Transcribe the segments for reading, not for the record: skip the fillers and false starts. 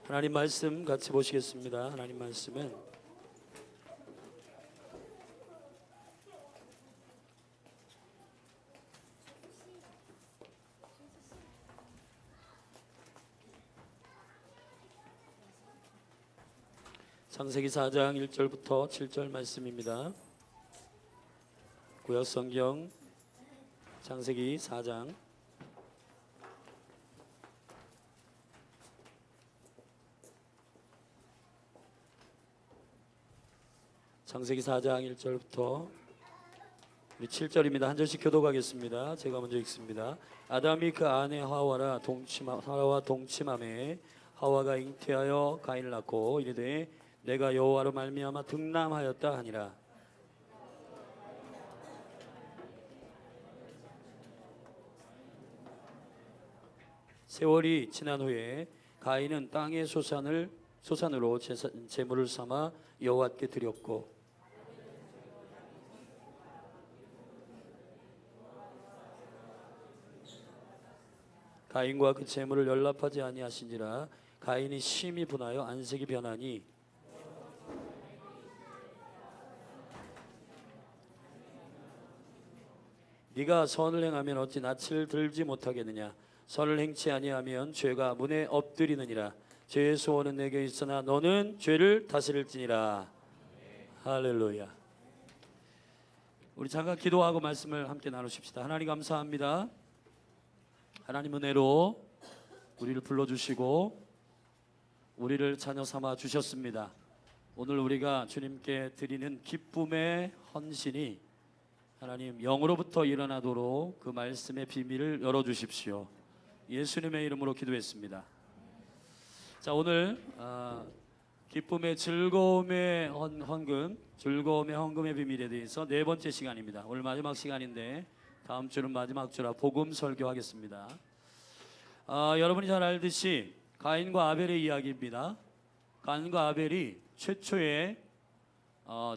하나님 말씀 같이 보시겠습니다. 하나님 말씀은 창세기 4장 1절부터 7절 말씀입니다. 구약 성경 창세기 4장 창세기 4장 1절부터 7절입니다. 한 절씩 교독하겠습니다. 제가 먼저 읽습니다. 아담이 그 아내 하와와 동침함에 하와가 잉태하여 가인을 낳고 이르되 내가 여호와로 말미암아 득남하였다 하니라. 세월이 지난 후에 가인은 땅의 소산으로 제물을 삼아 여호와께 드렸고 가인과 그 제물을 연락하지 아니하신지라. 가인이 심히 분하여 안색이 변하니 네가 선을 행하면 어찌 낯을 들지 못하겠느냐. 선을 행치 아니하면 죄가 문에 엎드리느니라. 죄의 소원은 내게 있으나 너는 죄를 다스릴지니라. 할렐루야. 우리 잠깐 기도하고 말씀을 함께 나누십시다. 하나님 감사합니다. 하나님 은혜로 우리를 불러주시고 우리를 자녀 삼아 주셨습니다. 오늘 우리가 주님께 드리는 기쁨의 헌신이 하나님 영으로부터 일어나도록 그 말씀의 비밀을 열어주십시오. 예수님의 이름으로 기도했습니다. 자, 오늘 기쁨의 즐거움의 헌금의 비밀에 대해서 네 번째 시간입니다. 오늘 마지막 시간인데 다음 주는 마지막 주라 복음 설교하겠습니다. 여러분이 잘 알듯이 가인과 아벨의 이야기입니다. 가인과 아벨이 최초의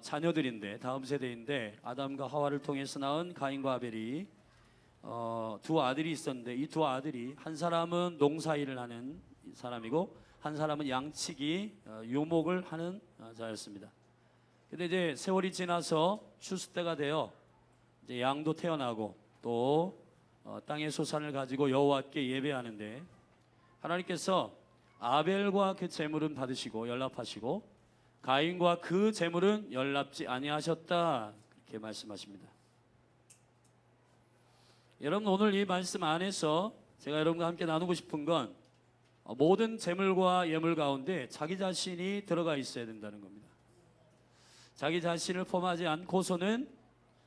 자녀들인데 다음 세대인데 아담과 하와를 통해서 낳은 가인과 아벨이 두 아들이 있었는데 이 두 아들이 한 사람은 농사일을 하는 사람이고 한 사람은 양치기 유목을 하는 자였습니다. 근데 이제 세월이 지나서 추수 때가 되어 이제 양도 태어나고 또 땅의 소산을 가지고 여호와께 예배하는데 하나님께서 아벨과 그 제물은 받으시고 연락하시고 가인과 그 제물은 연락지 아니하셨다 그렇게 말씀하십니다. 여러분 오늘 이 말씀 안에서 제가 여러분과 함께 나누고 싶은 건 모든 제물과 예물 가운데 자기 자신이 들어가 있어야 된다는 겁니다. 자기 자신을 포함하지 않고서는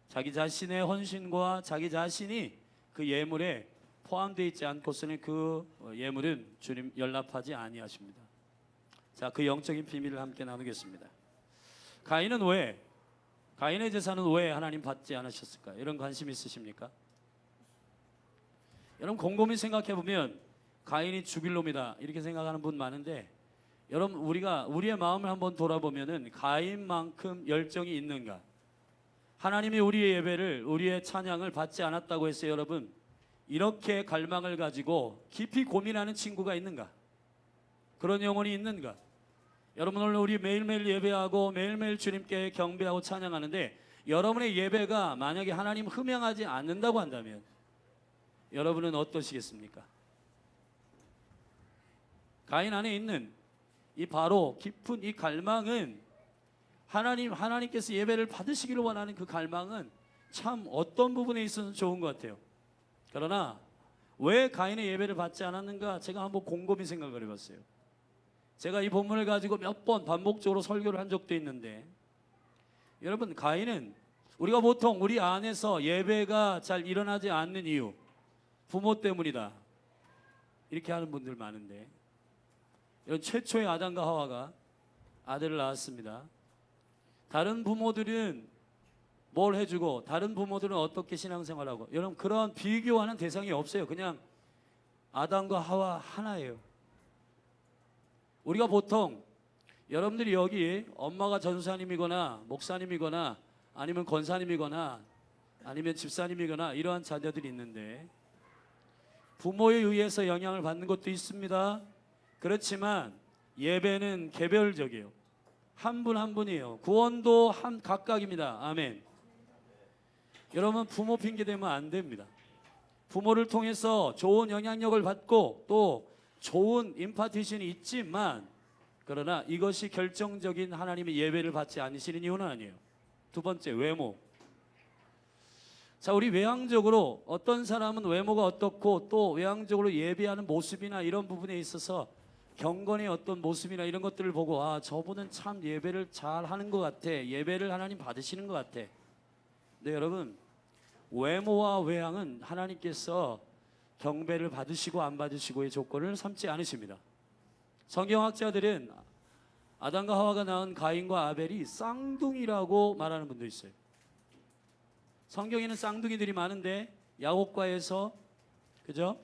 자기 자신의 헌신과 자기 자신이 그 예물에 포함되어 있지 않고서는 그 예물은 주님 연락하지 아니하십니다. 자, 그 영적인 비밀을 함께 나누겠습니다. 가인의 제사는 왜 하나님 받지 않으셨을까? 이런 관심 있으십니까? 여러분 곰곰이 생각해 보면 가인이 죽일 놈이다 이렇게 생각하는 분 많은데 여러분 우리가 우리의 마음을 한번 돌아보면은 가인만큼 열정이 있는가? 하나님이 우리의 예배를 우리의 찬양을 받지 않았다고 했어요. 여러분 이렇게 갈망을 가지고 깊이 고민하는 친구가 있는가? 그런 영혼이 있는가? 여러분 오늘 우리 매일매일 예배하고 매일매일 주님께 경배하고 찬양하는데 여러분의 예배가 만약에 하나님 흠양하지 않는다고 한다면 여러분은 어떠시겠습니까? 가인 안에 있는 이 바로 깊은 이 갈망은 하나님께서 예배를 받으시기를 원하는 그 갈망은 참 어떤 부분에 있어서 좋은 것 같아요. 그러나 왜 가인의 예배를 받지 않았는가 제가 한번 곰곰이 생각을 해봤어요. 제가 이 본문을 가지고 몇 번 반복적으로 설교를 한 적도 있는데 여러분 가인은 우리가 보통 우리 안에서 예배가 잘 일어나지 않는 이유 부모 때문이다 이렇게 하는 분들 많은데 이런 최초의 아담과 하와가 아들을 낳았습니다. 다른 부모들은 뭘 해주고 다른 부모들은 어떻게 신앙생활하고 여러분 그런 비교하는 대상이 없어요. 그냥 아담과 하와 하나예요. 우리가 보통 여러분들이 여기 엄마가 전사님이거나 목사님이거나 아니면 권사님이거나 아니면 집사님이거나 이러한 자녀들이 있는데 부모에 의해서 영향을 받는 것도 있습니다. 그렇지만 예배는 개별적이에요. 한 분 한 분이에요. 구원도 각각입니다. 아멘. 여러분, 부모 핑계 대면 안 됩니다. 부모를 통해서 좋은 영향력을 받고 또 좋은 임파티션이 있지만, 그러나 이것이 결정적인 하나님의 예배를 받지 않으시는 이유는 아니에요. 두 번째, 외모. 자, 우리 외향적으로 어떤 사람은 외모가 어떻고 또 외향적으로 예배하는 모습이나 이런 부분에 있어서 경건의 어떤 모습이나 이런 것들을 보고, 아, 저분은 참 예배를 잘 하는 것 같아, 예배를 하나님 받으시는 것 같아. 네, 여러분, 외모와 외향은 하나님께서 경배를 받으시고 안 받으시고의 조건을 삼지 않으십니다. 성경학자들은 아담과 하와가 낳은 가인과 아벨이 쌍둥이라고 말하는 분도 있어요. 성경에는 쌍둥이들이 많은데 야곱과 에서, 그죠?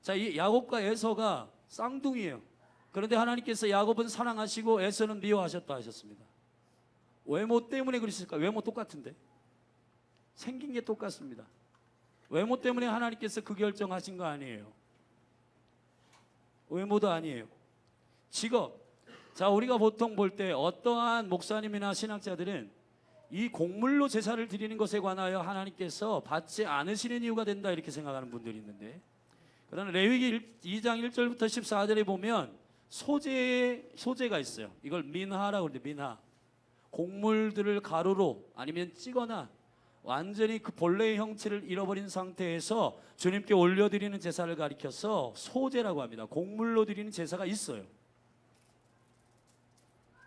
자, 이 야곱과 에서가 쌍둥이에요. 그런데 하나님께서 야곱은 사랑하시고 에서는 미워하셨다 하셨습니다. 외모 때문에 그러실까? 외모 똑같은데, 생긴 게 똑같습니다. 외모 때문에 하나님께서 그 결정하신 거 아니에요. 외모도 아니에요. 직업. 자, 우리가 보통 볼 때 어떠한 목사님이나 신학자들은 이 곡물로 제사를 드리는 것에 관하여 하나님께서 받지 않으시는 이유가 된다, 이렇게 생각하는 분들이 있는데, 그러나 레위기 2장 1절부터 14절에 보면 소재가 있어요. 이걸 민하라고 그러는데, 민하. 곡물들을 가루로 아니면 찌거나 완전히 그 본래의 형체를 잃어버린 상태에서 주님께 올려드리는 제사를 가리켜서 소제라고 합니다. 곡물로 드리는 제사가 있어요.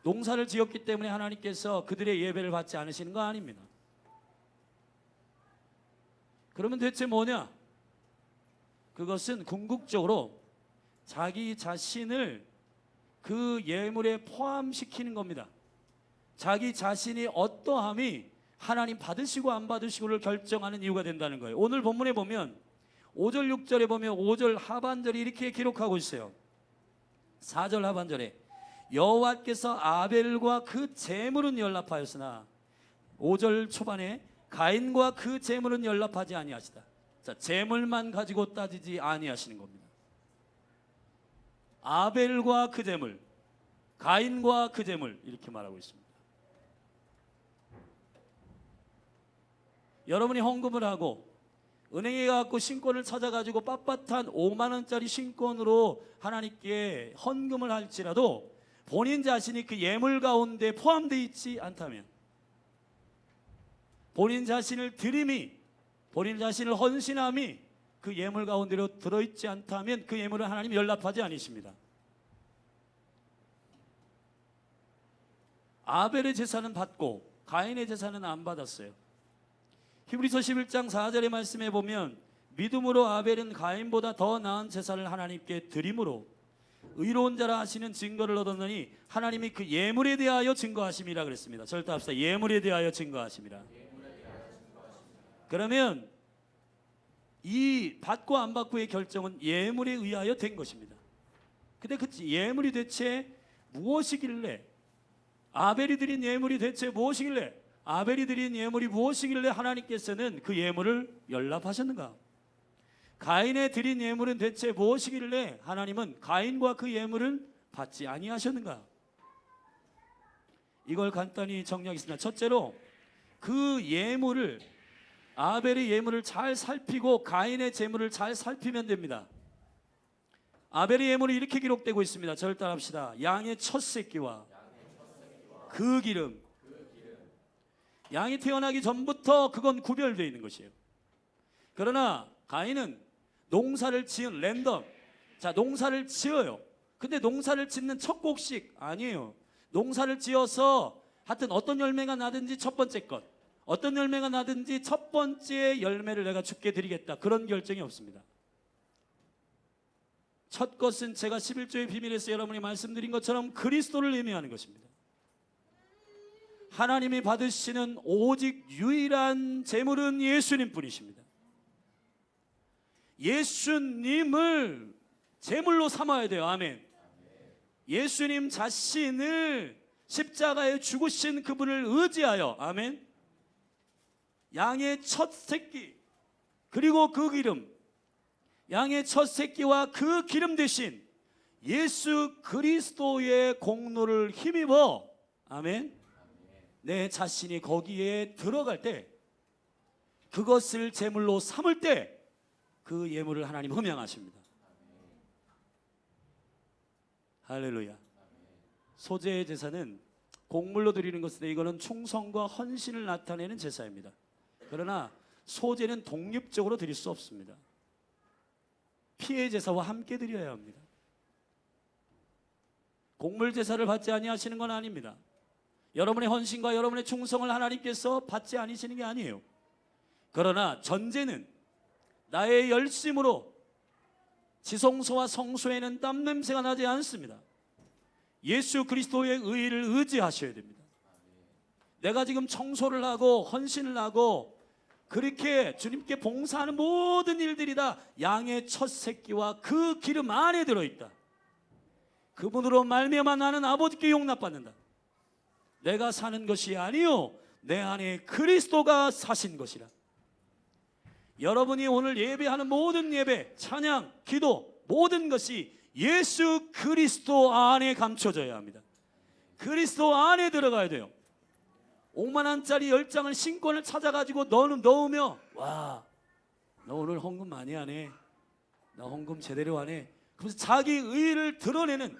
농사를 지었기 때문에 하나님께서 그들의 예배를 받지 않으시는 거 아닙니다. 그러면 대체 뭐냐? 그것은 궁극적으로 자기 자신을 그 예물에 포함시키는 겁니다. 자기 자신이 어떠함이 하나님 받으시고 안 받으시고를 결정하는 이유가 된다는 거예요. 오늘 본문에 보면 5절 6절에 보면 5절 하반절이 이렇게 기록하고 있어요. 4절 하반절에 여호와께서 아벨과 그 제물은 연락하였으나, 5절 초반에 가인과 그 제물은 연락하지 아니하시다. 자, 제물만 가지고 따지지 아니하시는 겁니다. 아벨과 그 제물, 가인과 그 제물, 이렇게 말하고 있습니다. 여러분이 헌금을 하고 은행에 가서 신권을 찾아가지고 빳빳한 5만 원짜리 신권으로 하나님께 헌금을 할지라도 본인 자신이 그 예물 가운데 포함되어 있지 않다면, 본인 자신을 드림이, 본인 자신을 헌신함이 그 예물 가운데로 들어있지 않다면 그 예물은 하나님 연락하지 않으십니다. 아벨의 제사는 받고 가인의 제사는 안 받았어요. 히브리서 11장 4절의 말씀에 보면 믿음으로 아벨은 가인보다 더 나은 제사를 하나님께 드림으로 의로운 자라 하시는 증거를 얻었느니 하나님이 그 예물에 대하여 증거하심이라 그랬습니다. 절대 합시다. 예물에 대하여 증거하심이라. 그러면 이 받고 안 받고의 결정은 예물에 의하여 된 것입니다. 근데 그 예물이 대체 무엇이길래, 아벨이 드린 예물이 대체 무엇이길래, 아벨이 드린 예물이 무엇이길래 하나님께서는 그 예물을 연락하셨는가? 가인의 드린 예물은 대체 무엇이길래 하나님은 가인과 그 예물을 받지 아니하셨는가? 이걸 간단히 정리하겠습니다. 첫째로 그 예물을, 아벨의 예물을 잘 살피고 가인의 제물을 잘 살피면 됩니다. 아벨의 예물이 이렇게 기록되고 있습니다. 저를 따라합시다. 양의 첫 새끼와 그 기름. 양이 태어나기 전부터 그건 구별되어 있는 것이에요. 그러나 가인은 농사를 지은 랜덤. 자, 농사를 지어요. 근데 농사를 짓는 첫 곡식 아니에요. 농사를 지어서 하여튼 어떤 열매가 나든지 첫 번째 것, 어떤 열매가 나든지 첫 번째 열매를 내가 주께 드리겠다, 그런 결정이 없습니다. 첫 것은 제가 11조의 비밀에서 여러분이 말씀드린 것처럼 그리스도를 의미하는 것입니다. 하나님이 받으시는 오직 유일한 제물은 예수님 뿐이십니다. 예수님을 제물로 삼아야 돼요. 아멘. 예수님 자신을 십자가에 죽으신 그분을 의지하여, 아멘, 양의 첫 새끼 그리고 그 기름, 양의 첫 새끼와 그 기름 대신 예수 그리스도의 공로를 힘입어, 아멘, 내 자신이 거기에 들어갈 때, 그것을 제물로 삼을 때 그 예물을 하나님 흠양하십니다. 할렐루야. 소재의 제사는 곡물로 드리는 것인데 이거는 충성과 헌신을 나타내는 제사입니다. 그러나 소재는 독립적으로 드릴 수 없습니다. 피의 제사와 함께 드려야 합니다. 곡물 제사를 받지 아니하시는 건 아닙니다. 여러분의 헌신과 여러분의 충성을 하나님께서 받지 않으시는 게 아니에요. 그러나 전제는 나의 열심으로 지성소와 성소에는 땀 냄새가 나지 않습니다. 예수 그리스도의 의를 의지하셔야 됩니다. 내가 지금 청소를 하고 헌신을 하고 그렇게 주님께 봉사하는 모든 일들이 다 양의 첫 새끼와 그 기름 안에 들어있다. 그분으로 말미암아 나는 아버지께 용납받는다. 내가 사는 것이 아니요 내 안에 그리스도가 사신 것이라. 여러분이 오늘 예배하는 모든 예배, 찬양, 기도 모든 것이 예수 그리스도 안에 감춰져야 합니다. 그리스도 안에 들어가야 돼요. 5만 원짜리 10장을 신권을 찾아가지고 넣으며 와, 너 오늘 헌금 많이 하네, 나 헌금 제대로 하네, 그래서 자기 의를 드러내는,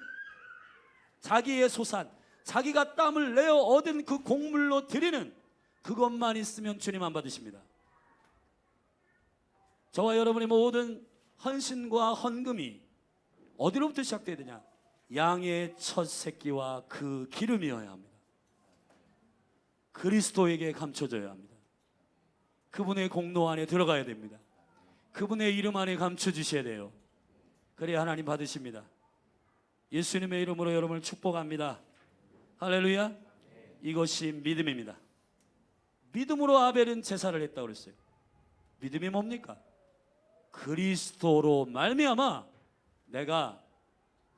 자기의 소산, 자기가 땀을 내어 얻은 그 곡물로 드리는 그것만 있으면 주님 안 받으십니다. 저와 여러분의 모든 헌신과 헌금이 어디로부터 시작돼야 되냐? 양의 첫 새끼와 그 기름이어야 합니다. 그리스도에게 감춰져야 합니다. 그분의 공로 안에 들어가야 됩니다. 그분의 이름 안에 감춰주셔야 돼요. 그래야 하나님 받으십니다. 예수님의 이름으로 여러분을 축복합니다. 할렐루야. 이것이 믿음입니다. 믿음으로 아벨은 제사를 했다고 그랬어요. 믿음이 뭡니까? 그리스도로 말미암아 내가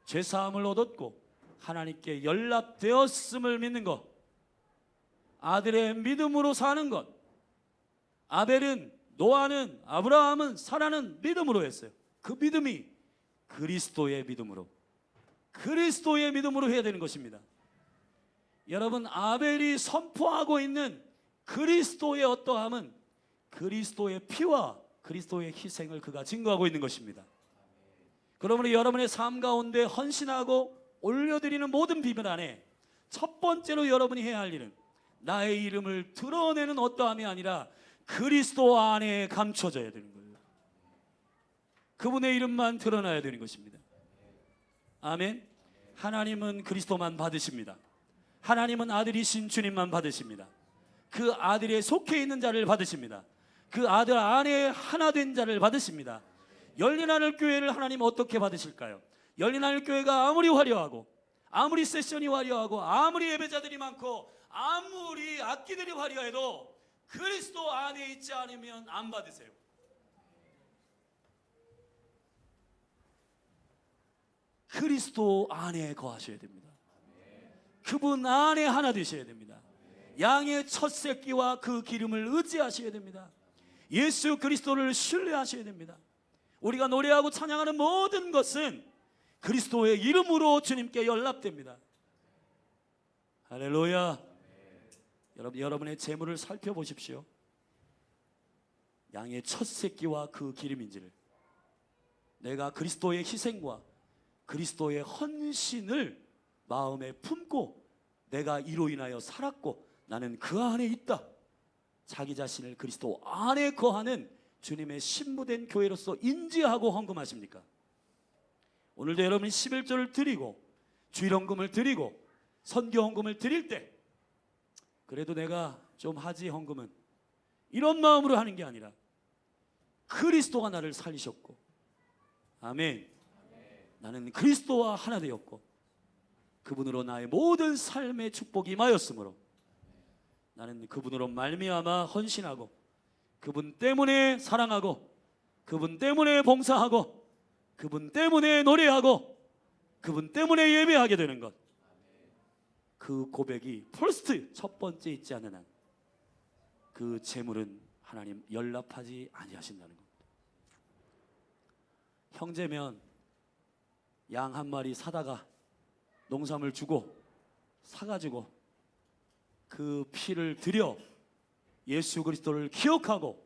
죄사함을 얻었고 하나님께 연락되었음을 믿는 것, 아들의 믿음으로 사는 것. 아벨은, 노아는, 아브라함은, 사라는 믿음으로 했어요. 그 믿음이 그리스도의 믿음으로, 그리스도의 믿음으로 해야 되는 것입니다. 여러분, 아벨이 선포하고 있는 그리스도의 어떠함은 그리스도의 피와 그리스도의 희생을 그가 증거하고 있는 것입니다. 그러므로 여러분의 삶 가운데 헌신하고 올려드리는 모든 비밀 안에 첫 번째로 여러분이 해야 할 일은 나의 이름을 드러내는 어떠함이 아니라 그리스도 안에 감춰져야 되는 거예요. 그분의 이름만 드러나야 되는 것입니다. 아멘. 하나님은 그리스도만 받으십니다. 하나님은 아들이신 주님만 받으십니다. 그 아들에 속해 있는 자를 받으십니다. 그 아들 안에 하나 된 자를 받으십니다. 열린 하늘 교회를 하나님 어떻게 받으실까요? 열린 하늘 교회가 아무리 화려하고, 아무리 세션이 화려하고, 아무리 예배자들이 많고, 아무리 악기들이 화려해도 그리스도 안에 있지 않으면 안 받으세요. 그리스도 안에 거하셔야 됩니다. 그분 안에 하나 되셔야 됩니다. 양의 첫 새끼와 그 기름을 의지하셔야 됩니다. 예수 그리스도를 신뢰하셔야 됩니다. 우리가 노래하고 찬양하는 모든 것은 그리스도의 이름으로 주님께 연락됩니다. 할렐루야. 여러분의 재물을 살펴보십시오. 양의 첫 새끼와 그 기름인지를, 내가 그리스도의 희생과 그리스도의 헌신을 마음에 품고 내가 이로 인하여 살았고 나는 그 안에 있다, 자기 자신을 그리스도 안에 거하는 주님의 신부된 교회로서 인지하고 헌금하십니까? 오늘도 여러분이 11조를 드리고 주일헌금을 드리고 선교헌금을 드릴 때 그래도 내가 좀 하지 헌금은, 이런 마음으로 하는 게 아니라 그리스도가 나를 살리셨고, 아멘, 나는 그리스도와 하나 되었고 그분으로 나의 모든 삶의 축복이 임하였으므로 나는 그분으로 말미암아 헌신하고 그분 때문에 사랑하고 그분 때문에 봉사하고 그분 때문에 노래하고 그분 때문에 예배하게 되는 것, 그 고백이 퍼스트, 첫 번째 있지 않는 한 그 재물은 하나님 연락하지 아니하신다는 겁니다. 형제면 양 한 마리 사다가 농산물 주고 사가지고 그 피를 들여 예수 그리스도를 기억하고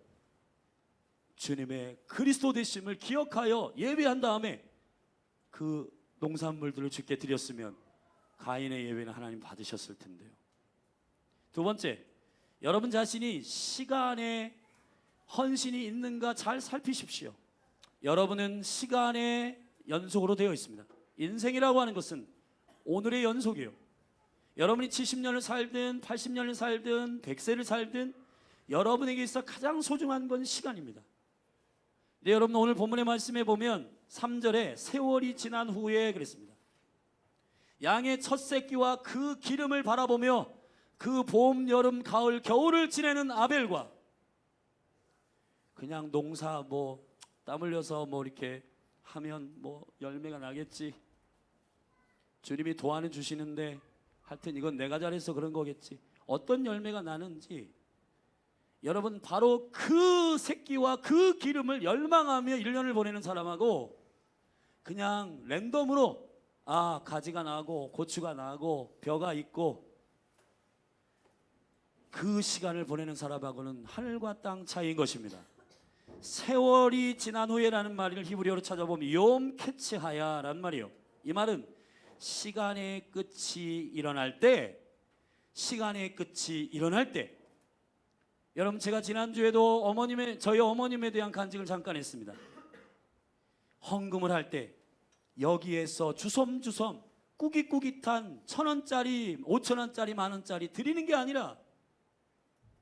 주님의 그리스도 되심을 기억하여 예배한 다음에 그 농산물들을 주께 드렸으면 가인의 예배는 하나님 받으셨을 텐데요. 두 번째, 여러분 자신이 시간에 헌신이 있는가 잘 살피십시오. 여러분은 시간의 연속으로 되어 있습니다. 인생이라고 하는 것은 오늘의 연속이에요. 여러분이 70년을 살든 80년을 살든 100세를 살든 여러분에게 있어 가장 소중한 건 시간입니다. 네, 여러분 오늘 본문의 말씀에 보면 3절에 세월이 지난 후에 그랬습니다. 양의 첫 새끼와 그 기름을 바라보며 그 봄, 여름, 가을, 겨울을 지내는 아벨과 그냥 농사 땀 흘려서 이렇게 하면 열매가 나겠지. 주님이 도안을 주시는데 하여튼 이건 내가 잘해서 그런 거겠지. 어떤 열매가 나는지 여러분 바로 그 새끼와 그 기름을 열망하며 1년을 보내는 사람하고 그냥 랜덤으로 가지가 나고 고추가 나고 벼가 있고 그 시간을 보내는 사람하고는 하늘과 땅 차이인 것입니다. 세월이 지난 후에라는 말을 히브리어로 찾아보면 욤 캐치하야라는 말이에요. 이 말은 시간의 끝이 일어날 때, 시간의 끝이 일어날 때. 여러분 제가 지난주에도 저희 어머님에 대한 간증을 잠깐 했습니다. 헌금을 할 때 여기에서 주섬주섬 꾸깃꾸깃한 1,000원짜리 5,000원짜리 만원짜리 드리는 게 아니라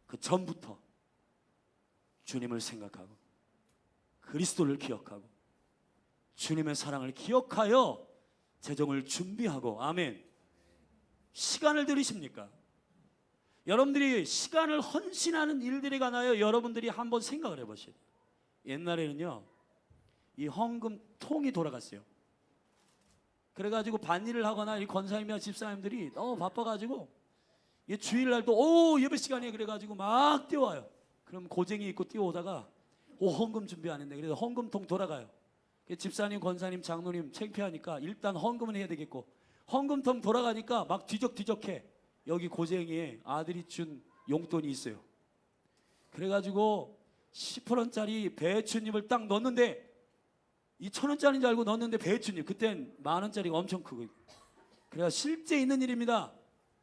그 전부터 주님을 생각하고 그리스도를 기억하고 주님의 사랑을 기억하여 재정을 준비하고 아멘. 시간을 들이십니까? 여러분들이 시간을 헌신하는 일들에 관하여 여러분들이 한번 생각을 해보세요. 옛날에는요 이 헌금 통이 돌아갔어요. 그래가지고 반일을 하거나 이 권사님이나 집사님들이 너무 바빠가지고 주일날도 예배 시간에 그래가지고 막 뛰어와요. 그럼 고쟁이 입고 뛰어오다가 헌금 준비 안 했네. 그래서 헌금통 돌아가요. 집사님, 권사님, 장로님 창피하니까 일단 헌금은 해야 되겠고 헌금통 돌아가니까 막 뒤적뒤적해. 여기 고쟁이에 아들이 준 용돈이 있어요. 그래가지고 10원짜리 배추잎을 딱 넣었는데 2,000원짜리인 줄 알고 넣었는데 배추잎 그땐 만원짜리가 엄청 크고 그래서 실제 있는 일입니다.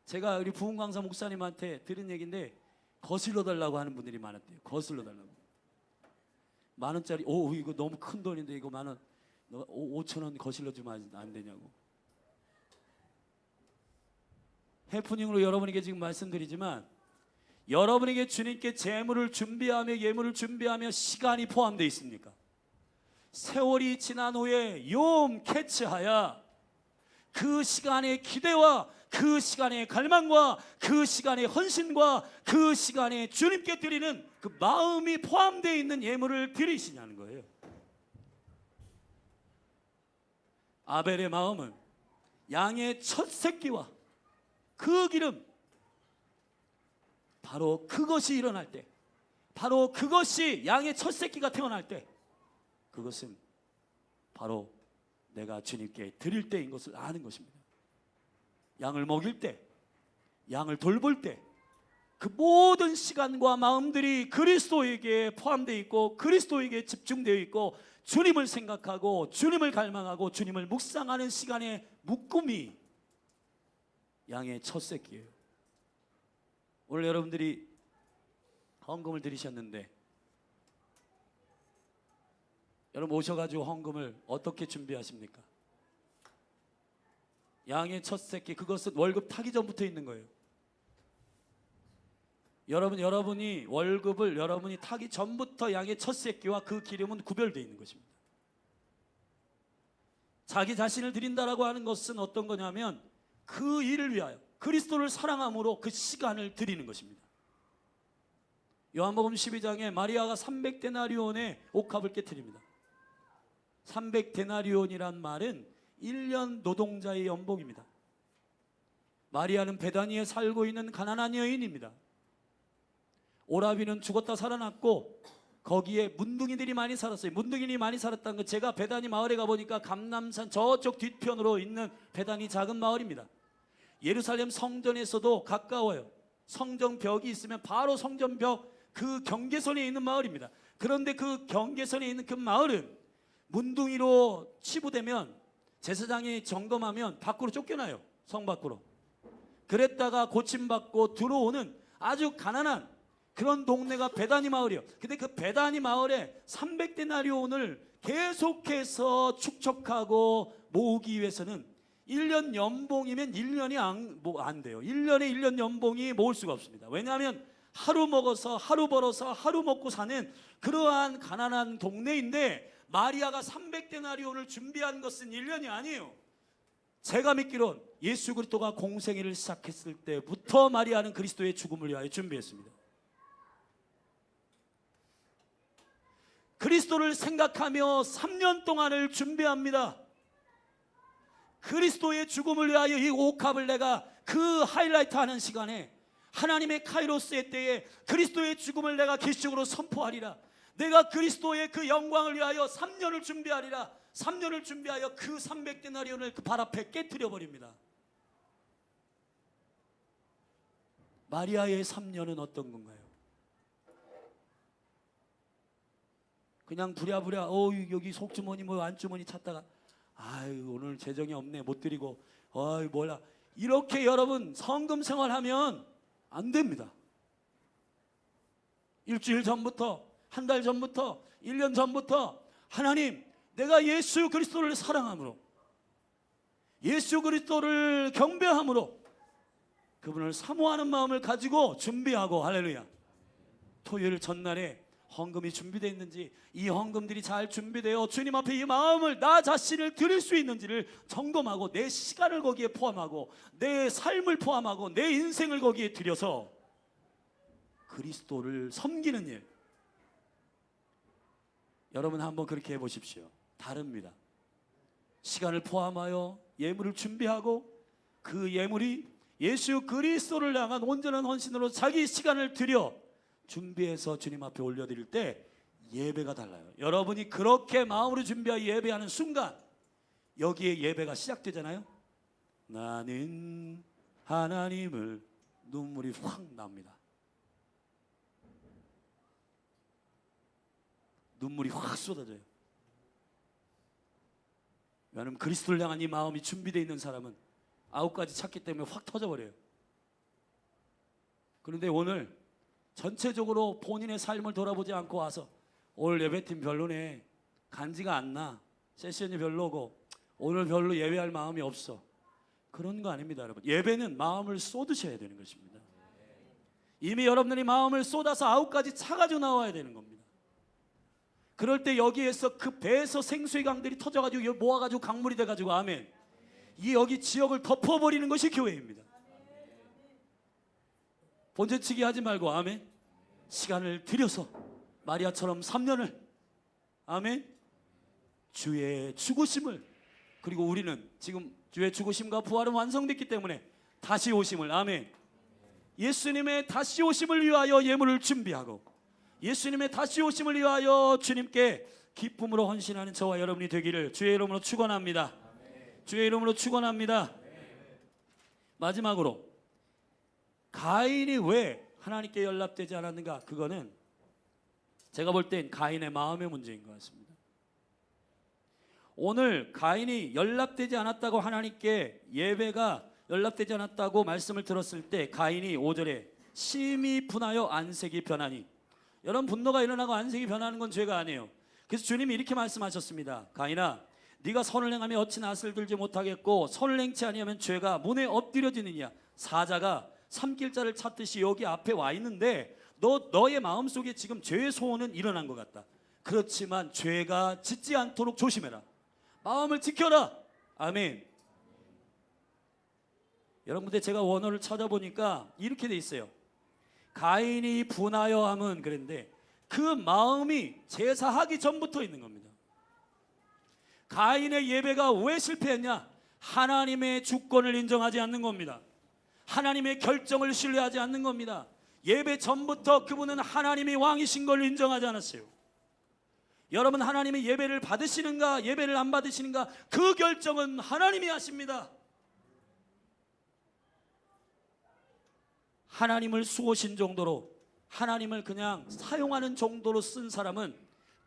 제가 우리 부흥 강사 목사님한테 들은 얘기인데 거슬러 달라고 하는 분들이 많았대요. 거슬러 달라고. 만원짜리 이거 너무 큰 돈인데 이거 만원 5,000원 거슬러 주면 안 되냐고. 해프닝으로 여러분에게 지금 말씀드리지만 여러분에게 주님께 재물을 준비하며 예물을 준비하며 시간이 포함되어 있습니까? 세월이 지난 후에 욤 캐치하야 그 시간의 기대와 그 시간의 갈망과 그 시간의 헌신과 그 시간에 주님께 드리는 그 마음이 포함되어 있는 예물을 드리시냐는 거예요. 아벨의 마음은 양의 첫 새끼와 그 기름 바로 그것이 일어날 때 바로 그것이 양의 첫 새끼가 태어날 때 그것은 바로 내가 주님께 드릴 때인 것을 아는 것입니다. 양을 먹일 때 양을 돌볼 때 그 모든 시간과 마음들이 그리스도에게 포함되어 있고 그리스도에게 집중되어 있고 주님을 생각하고 주님을 갈망하고 주님을 묵상하는 시간의 묶음이 양의 첫 새끼예요. 오늘 여러분들이 헌금을 드리셨는데 여러분 오셔가지고 헌금을 어떻게 준비하십니까? 양의 첫 새끼 그것은 월급 타기 전부터 있는 거예요. 여러분이 월급을 여러분이 타기 전부터 양의 첫 새끼와 그 기름은 구별되어 있는 것입니다. 자기 자신을 드린다라고 하는 것은 어떤 거냐면 그 일을 위하여 그리스도를 사랑함으로 그 시간을 드리는 것입니다. 요한복음 12장에 마리아가 300데나리온의 옥합을 깨뜨립니다. 300데나리온이란 말은 1년 노동자의 연봉입니다. 마리아는 베다니에 살고 있는 가난한 여인입니다. 오라비는 죽었다 살아났고 거기에 문둥이들이 많이 살았어요. 문둥이들이 많이 살았다는 건 제가 베다니 마을에 가보니까 감람산 저쪽 뒤편으로 있는 베다니 작은 마을입니다. 예루살렘 성전에서도 가까워요. 성전벽이 있으면 바로 성전벽 그 경계선에 있는 마을입니다. 그런데 그 경계선에 있는 그 마을은 문둥이로 치부되면 제사장이 점검하면 밖으로 쫓겨나요. 성 밖으로. 그랬다가 고침받고 들어오는 아주 가난한 그런 동네가 베다니 마을이에요. 근데 그 베다니 마을에 300데나리온을 계속해서 축적하고 모으기 위해서는 1년 연봉이면 1년이 안 돼요. 1년에 1년 연봉이 모을 수가 없습니다. 왜냐하면 하루 먹어서 하루 벌어서 하루 먹고 사는 그러한 가난한 동네인데 마리아가 300데나리온을 준비한 것은 1년이 아니에요. 제가 믿기론 예수 그리스도가 공생애를 시작했을 때부터 마리아는 그리스도의 죽음을 위하여 준비했습니다. 그리스도를 생각하며 3년 동안을 준비합니다. 그리스도의 죽음을 위하여 이 옥합을 내가 그 하이라이트 하는 시간에 하나님의 카이로스의 때에 그리스도의 죽음을 내가 계시적으로 선포하리라. 내가 그리스도의 그 영광을 위하여 3년을 준비하리라. 3년을 준비하여 그 300데나리온을 그 발 앞에 깨트려 버립니다. 마리아의 3년은 어떤 건가요? 그냥 부랴부랴 여기 속주머니 뭐 안주머니 찾다가 아유 오늘 재정이 없네 못 드리고 아유 몰라 이렇게 여러분 성금 생활하면 안 됩니다. 일주일 전부터 한 달 전부터 1년 전부터 하나님 내가 예수 그리스도를 사랑함으로 예수 그리스도를 경배함으로 그분을 사모하는 마음을 가지고 준비하고 할렐루야. 토요일 전날에 헌금이 준비되어 있는지 이 헌금들이 잘 준비되어 주님 앞에 이 마음을 나 자신을 드릴 수 있는지를 점검하고 내 시간을 거기에 포함하고 내 삶을 포함하고 내 인생을 거기에 들여서 그리스도를 섬기는 일. 여러분 한번 그렇게 해보십시오. 다릅니다. 시간을 포함하여 예물을 준비하고 그 예물이 예수 그리스도를 향한 온전한 헌신으로 자기 시간을 들여 준비해서 주님 앞에 올려드릴 때 예배가 달라요. 여러분이 그렇게 마음으로 준비하여 예배하는 순간 여기에 예배가 시작되잖아요. 나는 하나님을 눈물이 확 납니다. 눈물이 확 쏟아져요. 왜냐하면 그리스도를 향한 이 마음이 준비되어 있는 사람은 9가지 찾기 때문에 확 터져버려요. 그런데 오늘 전체적으로 본인의 삶을 돌아보지 않고 와서 오늘 예배팀 별로네, 간지가 안 나, 세션이 별로고 오늘 별로 예배할 마음이 없어, 그런 거 아닙니다. 여러분, 예배는 마음을 쏟으셔야 되는 것입니다. 이미 여러분들이 마음을 쏟아서 9가지 차가지고 나와야 되는 겁니다. 그럴 때 여기에서 그 배에서 생수의 강들이 터져가지고 모아가지고 강물이 돼가지고 아멘, 이 여기 지역을 덮어버리는 것이 교회입니다. 본전치기 하지 말고 아멘, 시간을 들여서 마리아처럼 3년을 아멘, 주의 죽으심을, 그리고 우리는 지금 주의 죽으심과 부활은 완성됐기 때문에 다시 오심을 아멘, 예수님의 다시 오심을 위하여 예물을 준비하고 예수님의 다시 오심을 위하여 주님께 기쁨으로 헌신하는 저와 여러분이 되기를 주의 이름으로 축원합니다. 주의 이름으로 축원합니다. 마지막으로 가인이 왜 하나님께 연락되지 않았는가? 그거는 제가 볼 땐 가인의 마음의 문제인 것 같습니다. 오늘 가인이 연락되지 않았다고, 하나님께 예배가 연락되지 않았다고 말씀을 들었을 때 가인이 5절에 심히 분하여 안색이 변하니, 여러분 분노가 일어나고 안색이 변하는 건 죄가 아니에요. 그래서 주님이 이렇게 말씀하셨습니다. 가인아, 네가 선을 행하며 어찌 낯을 들지 못하겠고 선을 행치 아니하면 죄가 문에 엎드려지느냐. 사자가 삼킬자를 찾듯이 여기 앞에 와 있는데 너의 마음속에 지금 죄의 소원은 일어난 것 같다. 그렇지만 죄가 짓지 않도록 조심해라. 마음을 지켜라. 아멘. 여러분들, 제가 원어를 찾아보니까 이렇게 돼 있어요. 가인이 분하여 함은 그랬는데 그 마음이 제사하기 전부터 있는 겁니다. 가인의 예배가 왜 실패했냐? 하나님의 주권을 인정하지 않는 겁니다. 하나님의 결정을 신뢰하지 않는 겁니다. 예배 전부터 그분은 하나님이 왕이신 걸 인정하지 않았어요. 여러분 하나님의 예배를 받으시는가 예배를 안 받으시는가 그 결정은 하나님이 하십니다. 하나님을 수호신 정도로 하나님을 그냥 사용하는 정도로 쓴 사람은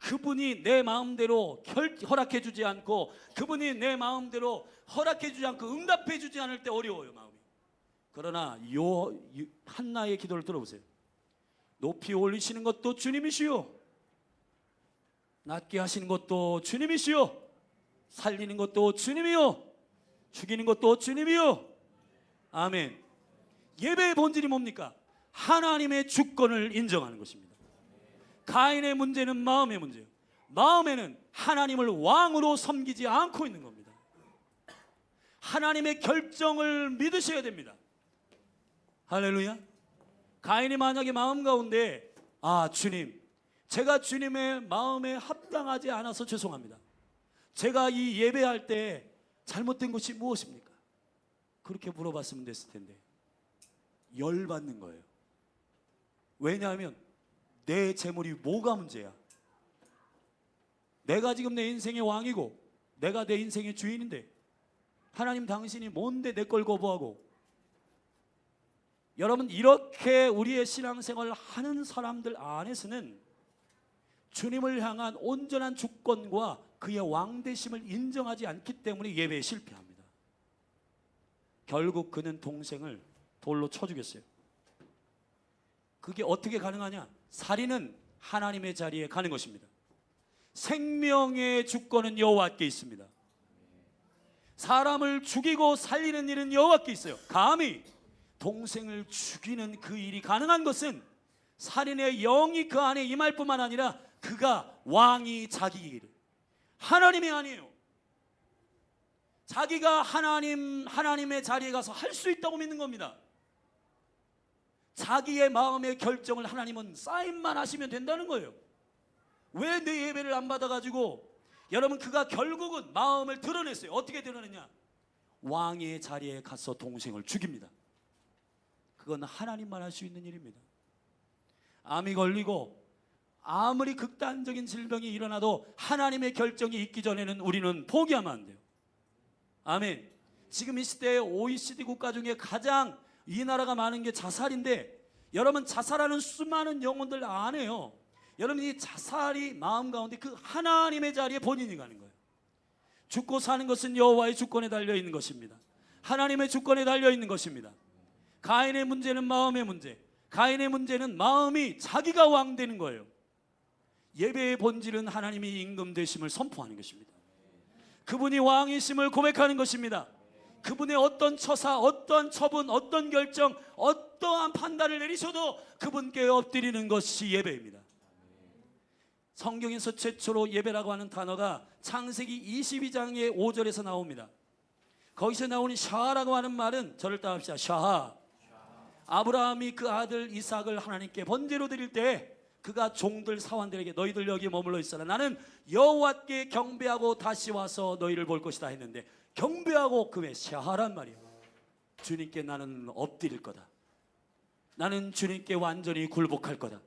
그분이 내 마음대로 허락해 주지 않고 그분이 내 마음대로 허락해 주지 않고 응답해 주지 않을 때 어려워요 마음이. 그러나 한나의 기도를 들어보세요. 높이 올리시는 것도 주님이시요 낮게 하시는 것도 주님이시요 살리는 것도 주님이요 죽이는 것도 주님이요. 아멘. 예배의 본질이 뭡니까? 하나님의 주권을 인정하는 것입니다. 가인의 문제는 마음의 문제예요. 마음에는 하나님을 왕으로 섬기지 않고 있는 겁니다. 하나님의 결정을 믿으셔야 됩니다. 할렐루야. 가인이 만약에 마음 가운데 주님, 제가 주님의 마음에 합당하지 않아서 죄송합니다. 제가 이 예배할 때 잘못된 것이 무엇입니까? 그렇게 물어봤으면 됐을 텐데 열받는 거예요. 왜냐하면 내 재물이 뭐가 문제야? 내가 지금 내 인생의 왕이고 내가 내 인생의 주인인데 하나님 당신이 뭔데 내 걸 거부하고. 여러분 이렇게 우리의 신앙생활을 하는 사람들 안에서는 주님을 향한 온전한 주권과 그의 왕되심을 인정하지 않기 때문에 예배에 실패합니다. 결국 그는 동생을 돌로 쳐 죽였어요. 그게 어떻게 가능하냐? 살인은 하나님의 자리에 가는 것입니다. 생명의 주권은 여호와께 있습니다. 사람을 죽이고 살리는 일은 여호와께 있어요. 감히 동생을 죽이는 그 일이 가능한 것은 살인의 영이 그 안에 임할 뿐만 아니라 그가 왕이 자기이기를 하나님이 아니에요. 자기가 하나님의 자리에 가서 할 수 있다고 믿는 겁니다. 자기의 마음의 결정을 하나님은 사인만 하시면 된다는 거예요. 왜 내 예배를 안 받아가지고 여러분 그가 결국은 마음을 드러냈어요. 어떻게 드러냈냐? 왕의 자리에 가서 동생을 죽입니다. 그건 하나님만 할 수 있는 일입니다. 암이 걸리고 아무리 극단적인 질병이 일어나도 하나님의 결정이 있기 전에는 우리는 포기하면 안 돼요. 아멘. 지금 이 시대에 OECD 국가 중에 가장 이 나라가 많은 게 자살인데 여러분 자살하는 수많은 영혼들 안에요. 여러분 이 자살이 마음 가운데 그 하나님의 자리에 본인이 가는 거예요. 죽고 사는 것은 여호와의 주권에 달려 있는 것입니다. 하나님의 주권에 달려 있는 것입니다. 가인의 문제는 마음의 문제. 가인의 문제는 마음이 자기가 왕 되는 거예요. 예배의 본질은 하나님이 임금 되심을 선포하는 것입니다. 그분이 왕이심을 고백하는 것입니다. 그분의 어떤 처사, 어떤 처분, 어떤 결정, 어떠한 판단을 내리셔도 그분께 엎드리는 것이 예배입니다. 성경에서 최초로 예배라고 하는 단어가 창세기 22장의 5절에서 나옵니다. 거기서 나오는 샤라고 하는 말은 저를 따라합시다. 샤하. 아브라함이 그 아들 이삭을 하나님께 번제로 드릴 때 그가 종들 사환들에게 너희들 여기 머물러 있어라. 나는 여호와께 경배하고 다시 와서 너희를 볼 것이다 했는데 경배하고 그의 샤하란 말이에요. 주님께 나는 엎드릴 거다. 나는 주님께 완전히 굴복할 거다.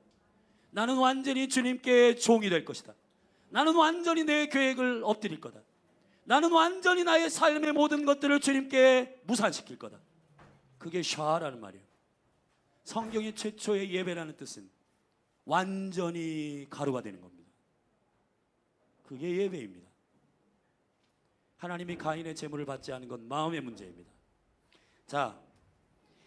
나는 완전히 주님께 종이 될 것이다. 나는 완전히 내 계획을 엎드릴 거다. 나는 완전히 나의 삶의 모든 것들을 주님께 무산시킬 거다. 그게 샤라는 말이에요. 성경의 최초의 예배라는 뜻은 완전히 가루가 되는 겁니다. 그게 예배입니다. 하나님이 가인의 제물을 받지 않은 건 마음의 문제입니다. 자,